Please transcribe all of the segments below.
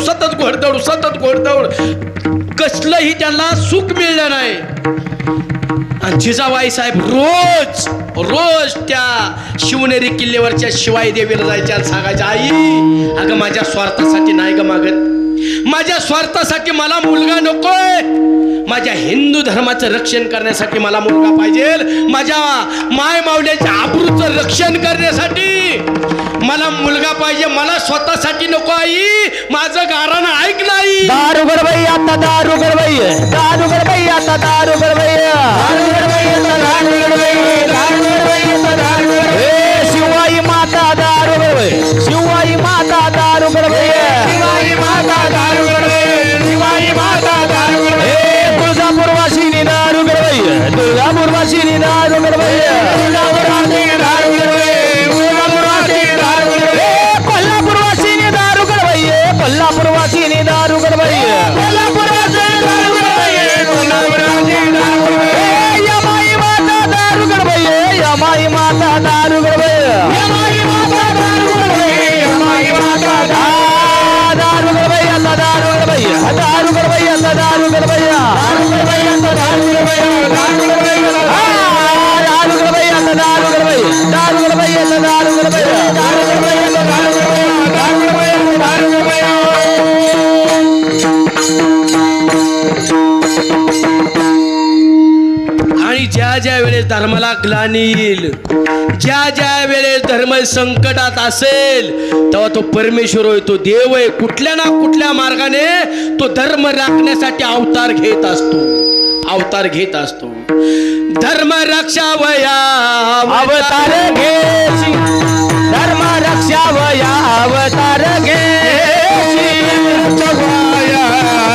सतत घोडदौड कसलंही त्यांना सुख मिळलं नाही. आणि जिजाबाई साहेब रोज त्या शिवनेरी किल्ल्यावरच्या शिवाई देवीला जायच्या आणि सांगायच्या, आई अगं माझ्या स्वार्थासाठी नाही ग मागत, माझ्या स्वार्थासाठी मला मुलगा नकोय, माझ्या हिंदू धर्माचं रक्षण करण्यासाठी मला मुलगा पाहिजे, माझ्या माय मावल्याच्या आबरूचं रक्षण करण्यासाठी मला मुलगा पाहिजे, मला स्वतःसाठी नको आई, माझं गारानं ऐक नाही. दारू गडबाई आता दारू गडबाई दारू गडबाई आता दारू गडबाई शिवाई माता दारू गडबाई शिवाई माता दारू गडबाई शिवाई माता दारू गडबाई शिवाई माता दारू गडबाई तुळजापूर वाशिनी दारू गडबाई तुळजापूर वाशिनी दारू गडबाई तुळजापूर वाशिनी दारू गडबाई तुळजापूर वाशिनी दारू गडबाई कोल्हापूर वाशिनी दारू गडबाई कोल्हापूर वाशिनी दारू गडबाई कोल्हापूर वाशिनी दारू गडबाई कोल्हापूर वाशिनी दारू गडबाई यमाई माता दारू गडबाई यमाई माता दारू गडबाई यमाई माता दारू गडबाई यमाई माता दारू गडबाई अल्लाह दारू गडबाई दारू गडबाई अल्लाह दारू गडबाई दारू गडबाई अल्लाह दारू गडबाई दारू गडबाई दारू गडबाई अल्लाह दारू गडबाई दारू गडबाई अल्लाह दारू गडबाई दारू गडबाई अल्लाह दारू गडबाई दारू गडबाई अल्लाह दारू गडबाई. आणि ज्या वेळेस धर्माला ग्लानी येईल, ज्या वेळेस धर्म संकटात असेल, तेव्हा तो परमेश्वर होय, तो देव आहे, कुठल्या ना कुठल्या मार्गाने तो धर्म राखण्यासाठी अवतार घेत असतो. धर्म रक्षावया अवतार घेशी धर्म रक्षावया अवतार घेशी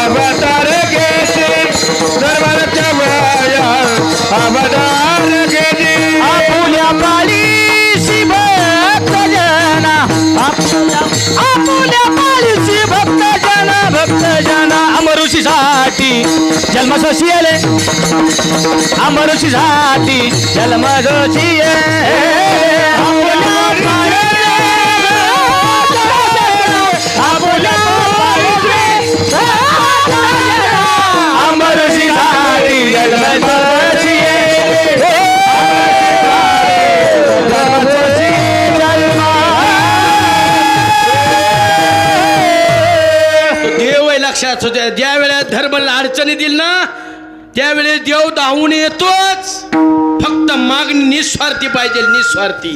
अवतार घेशी धर्म रक्षावया अवतार घेशी आपुल्या पाळीशी भक्त जना आपुल्या पाळीशी भक्त जना अमरुषीसाठी जन्म सोशियले अमरुषीसाठी जन्म सोशिये अमरुषीसाठी जन्म लक्षात होत्या. ज्या वेळेस धर्माला अडचणी दिल ना, त्यावेळेस देव धावून येतोच. फक्त मागणी निस्वार्थी पाहिजे, निस्वार्थी.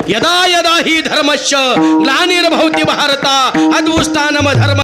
यदा यदा ही धर्मस्य ग्लानिर्भवति भारता अद्भुतस्थानम धर्म